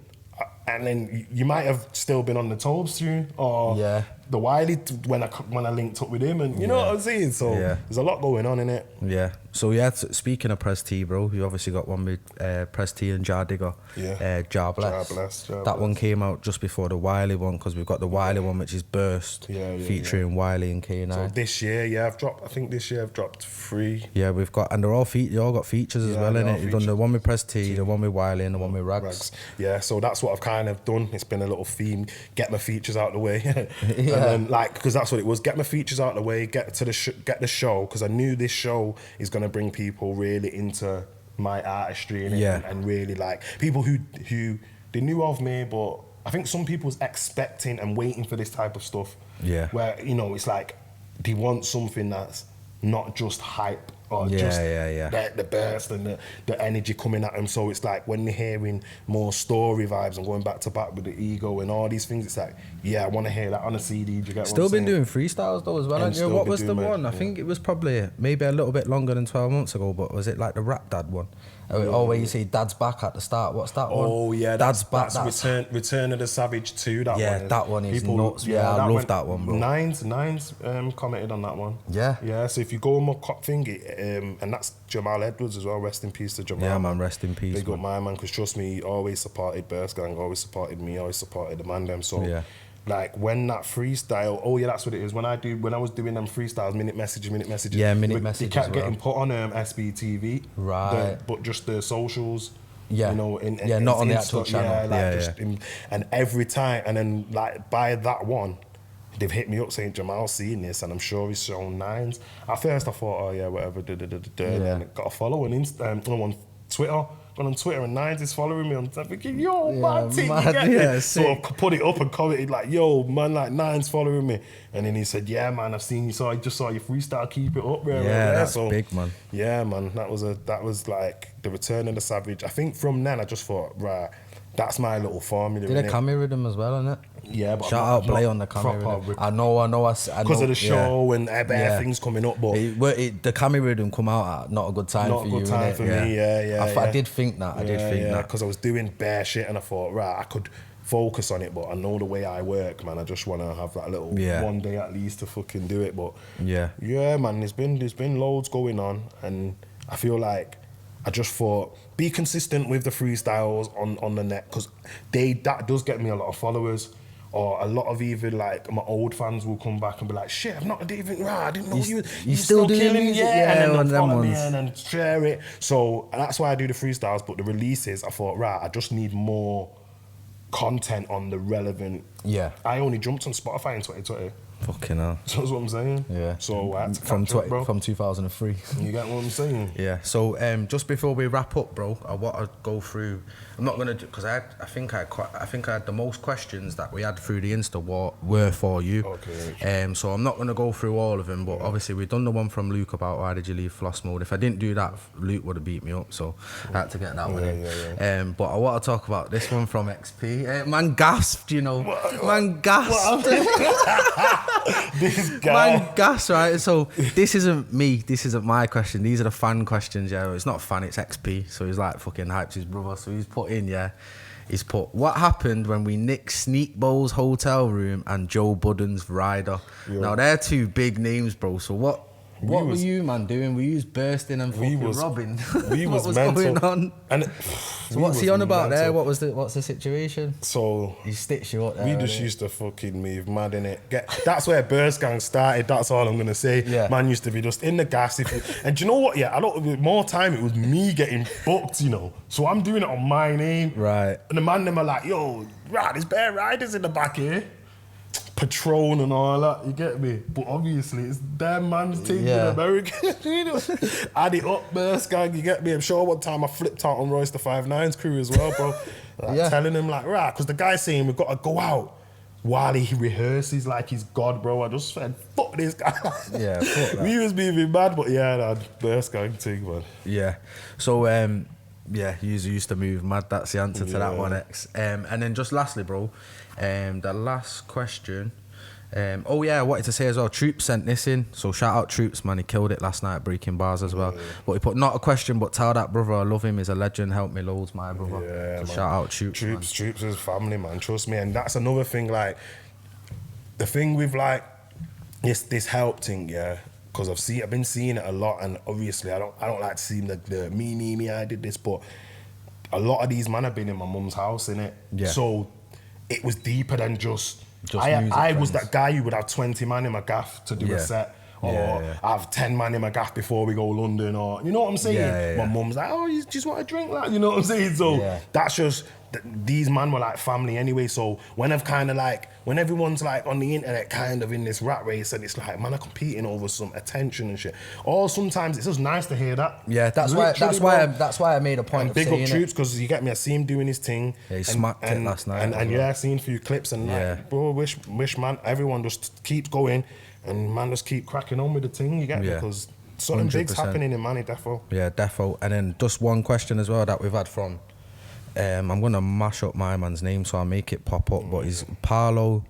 and then you might have still been on the Tobes tune or the Wiley when I linked up with him, and you know what I'm saying. So there's a lot going on in it. Yeah. So speaking of Prez T, bro, you obviously got one with Prez T and Jar Digger. Jar Bless. That one came out just before the Wiley one, because we've got the Wiley one, which is Burst, featuring Wiley and K9. So this year, I've dropped 3. Yeah, we've got, and they all got features as well, innit? You've done the one with Prez T, the one with Wiley, and the one with Rags. Yeah, so that's what I've kind of done. It's been a little theme, get my features out of the way. And then, like, because that's what it was, get my features out of the way, get the show, because I knew this show is going to bring people really into my artistry and really, like, people who they knew of me, but I think some people's expecting and waiting for this type of stuff. Yeah. Where, you know, it's like they want something that's not just hype or the burst and the energy coming at them. So it's like when they're hearing more story vibes and going back to back with the ego and all these things, it's like, I want to hear that on a CD. Do you get Still what I'm been doing freestyles though as well, haven't you? What was the one? I think it was probably maybe a little bit longer than 12 months ago, but was it like the Rap Dad one? Oh, where you say Dad's back at the start. What's that one? Oh yeah, Dad's back. That's Return of the Savage 2. That one is nuts. Yeah, I love that one, bro. Nines commented on that one. Yeah. So if you go on my cop thingy, and that's Jamal Edwards as well. Rest in peace to Jamal. Yeah, man. Rest in peace. Big up my man, because trust me, he always supported Burst Gang, always supported me, always supported the Manneh. So like when that freestyle, that's what it is. When I was doing them freestyles, minute messages. Yeah, minute messages. They kept getting put on SBTV. Right. But just the socials. Yeah. You know, not on the actual channel. And every time, and then like by that one, they've hit me up saying Jamal's seen this, and I'm sure he's shown 9s. At first I thought, whatever, and then got a follow on Twitter. Gone on Twitter and Nines is following me. I'm thinking, yo, Yeah, man, mad, you get yeah, me? So I sick. put it up and commented like, yo, man, like Nines following me. And then he said, yeah, man, I've seen you. So I just saw your freestyle, keep it up. Yeah, that's so, big, man. Yeah, man, that was like the return of the savage. I think from then I just thought, right, that's my little formula. Did a cameo rhythm as well, innit? Yeah, but shout out Blay on the cameo rhythm. I know. Because of the show and everything's coming up, but the cameo rhythm come out at not a good time for you. Not a good time for me, yeah. I did think that. I did think that because I was doing bare shit and I thought, right, I could focus on it, but I know the way I work, man. I just want to have that little one day at least to fucking do it. But yeah, man. There's been loads going on, and I feel like I just thought be consistent with the freestyles on the net, because that does get me a lot of followers. Or a lot of even like my old fans will come back and be like, shit, I didn't know you still killing music? and then they'll follow me and share it. So that's why I do the freestyles, but the releases, I thought, right, I just need more content on the relevant. Yeah. I only jumped on Spotify in 2020. Fucking hell. That's what I'm saying. Yeah. So I had to from catch up, bro. From 2003. You get what I'm saying? Yeah. So just before we wrap up, bro, I want to go through. I'm not gonna do, because I think I had the most questions that we had through the Insta were for you. Okay. So I'm not gonna go through all of them, but obviously we've done the one from Luke about why did you leave Floss Mode. If I didn't do that, Luke would have beat me up. So I had to get that one in. But I want to talk about this one from XP. Man gasped, you know. Man gasped. This guy. Man gasped, right? So this isn't me. This isn't my question. These are the fan questions. Yeah, it's not fan. It's XP. So he's like fucking hyped his brother. So he's put in, he's put, what happened when we nicked Sneak Bowl's hotel room and Joe Budden's rider? Yeah. Now they're two big names, bro. So what were you, man, doing? Were you bursting and fucking robbing? What was going on? And so what's he on about there? What's the situation? So he stitched you up there. We just used to fucking move mad, innit? That's where Burst Gang started. That's all I'm gonna say. Yeah. Man used to be just in the gas. And do you know what? Yeah, more time it was me getting booked, you know. So I'm doing it on my name. Right. And the man them are like, yo, right, there's bare riders in the back here. Patron and all that, you get me? But obviously it's damn man's thing in America. Add it up, Burst Gang, you get me? I'm sure one time I flipped out on Royce the 5'9's crew as well, bro. Telling him like, right, because the guy's saying we've got to go out while he rehearses like he's God, bro. I just said, fuck this guy. Yeah, fuck that. We was being mad, but Burst Gang thing, man. Yeah. So, you used to move mad. That's the answer to that one, X. And then just lastly, bro, the last question. I wanted to say as well, Troops sent this in. So shout out Troops, man. He killed it last night, breaking bars as well. But he put, not a question, but tell that brother I love him. He's a legend. Helped me loads, my brother. Yeah, so shout out Troops. Troops is family, man. Trust me. And that's another thing. Like the thing with like this help thing, because I've been seeing it a lot, and obviously I don't like to see the me I did this, but a lot of these men have been in my mum's house, innit? Yeah. So it was deeper than just I was that guy who would have 20 man in my gaff to do a set, or I have 10 man in my gaff before we go London, or you know what I'm saying? My mum's like, oh, you just want to drink, like, you know what I'm saying? So that's just, these man were like family anyway. So when everyone's like on the internet kind of in this rat race, and it's like, man, are competing over some attention and shit. Or sometimes it's just nice to hear that. Yeah, that's why I made a point of saying it. Big up Troops, because you get me, I see him doing his thing. Yeah, he smacked it last night. And I seen a few clips, and like, bro, wish man, everyone just keeps going, and man just keep cracking on with the thing, you get me? Because something 100%. Big's happening in Manneh, defo. Yeah, defo. And then just one question as well that we've had from, I'm going to mash up my man's name so I'll make it pop up, but he's Paolo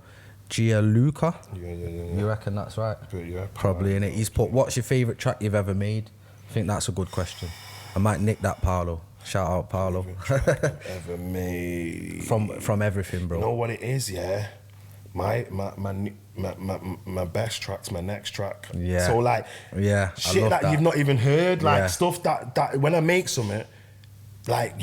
Gianluca. Yeah. You reckon that's right? Yeah. Probably, innit? He's put, what's your favourite track you've ever made? I think that's a good question. I might nick that, Paolo. Shout out, Paolo. Ever made. From everything, bro. You know what it is, my best track's my next track. Yeah. So like, shit that you've not even heard, like stuff that when I make something, like,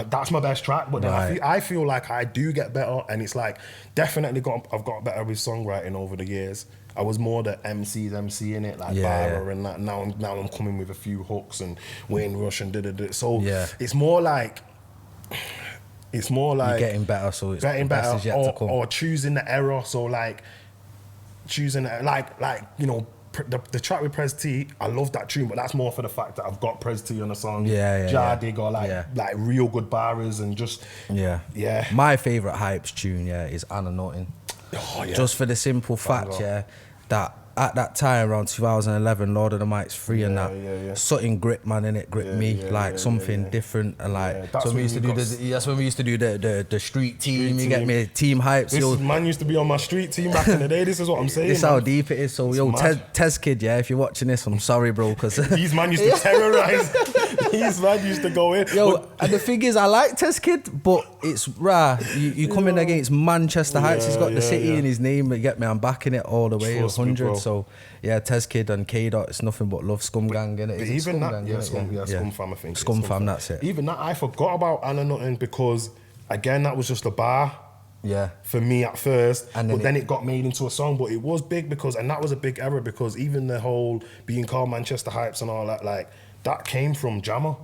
that's my best track, but then I feel like I do get better, and it's like definitely I've got better with songwriting over the years. I was more the MC in it, like Barber and that. Now I'm coming with a few hooks and Wayne Rush and da. So it's more like you're getting better, so it's getting better, is yet to come. Or choosing the error. So like choosing like you know, the track with Prez T, I love that tune, but that's more for the fact that I've got Prez T on the song. Jardig or like real good barras and just My favourite Hypes tune is Anna Nothing. Oh, yeah. Just for the simple fact that at that time around 2011, Lord of the Mics 3 and that something gripped man in it, gripped me something different and like that's so we used to do that's when we used to do the street team. You get me, team Hypes. Man used to be on my street team back in the day. This is what I'm saying. This is how deep it is. So Tez Kid, if you're watching this, I'm sorry, bro, because these man used to terrorize. These man used to go in. And the thing is, I like Tez Kid, but it's rare. You come in against Manchester Hypes. He's got the city in his name. You get me, I'm backing it all the way, 100. So Tez Kid and K Dot, it's nothing but love. Scum Gang, innit? Even that, Scum Fam, I think. Scum Fam, that's it. Even that, I forgot about Anna Nothing because, again, that was just a bar. For me at first, but then it got made into a song. But it was big because, and that was a big error because even the whole being called Manchester Hypes and all that, like, that came from Jammer.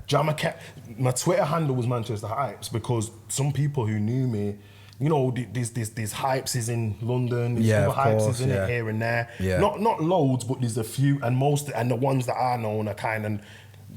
Jammer kept, my Twitter handle was Manchester Hypes because some people who knew me, you know, there's Hypes is in London, there's other Hypes is in it here and there. Not loads, but there's a few, and the ones that are known are kind of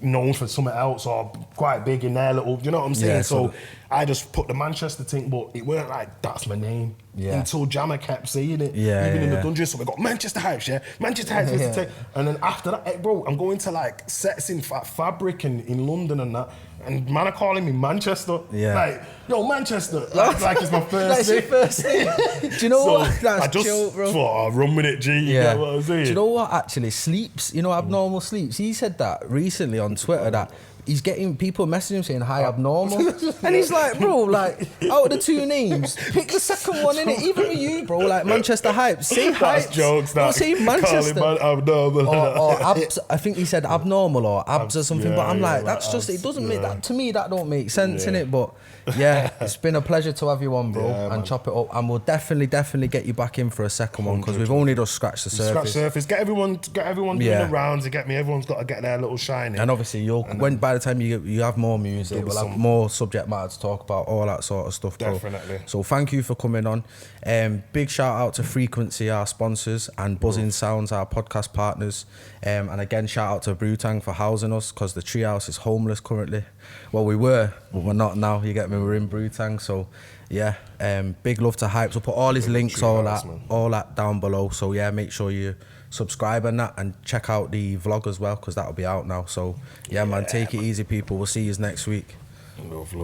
known for something else or quite big in their little, you know what I'm saying? So I just put the Manchester thing, but it weren't like, that's my name. Until Jammer kept saying it. Even in the dungeon, so we got Manchester Hypes, Manchester Hypes. And then after that, bro, I'm going to like sets in Fabric in London and that, and man are calling me Manchester. Like, yo, Manchester. Like it's my first name. That's your first name. Do you know what? That's I just joke, bro. thought, run with it, G. You get what I'm saying? Do you know what, actually? Sleeps, Abnormal Sleeps. He said that recently on Twitter that he's getting people messaging him saying, hi, Abnormal. And he's like, bro, like, out of the two names, pick the second one, innit? Even with you, bro, like Manchester Hypes. Say Hypes. That's jokes. Don't say Manchester. Abnormal. Or Abs. I think he said Abnormal or Abs or something. But I'm like, that's just, it doesn't make that, to me, that don't make sense, innit? But it's been a pleasure to have you on, bro, and chop it up. And we'll definitely get you back in for a second one because we've only just scratched the surface. Get everyone doing the rounds. You get me? Everyone's got to get their little shine in. And obviously, by the time you have more music, we'll have more subject matter to talk about, all that sort of stuff, bro. Definitely. So thank you for coming on. Big shout out to Frequency, our sponsors, and Buzzin Sounds, our podcast partners. And again, shout out to Brewtang for housing us because the Treehouse is homeless currently. Well, we were, but we're not now. You get me? We're in Brewtang. So big love to Hypes. We'll put all his links, all that down below. So make sure you subscribe and that, and check out the vlog as well because that'll be out now. So man, take it easy, people. We'll see you next week. Love.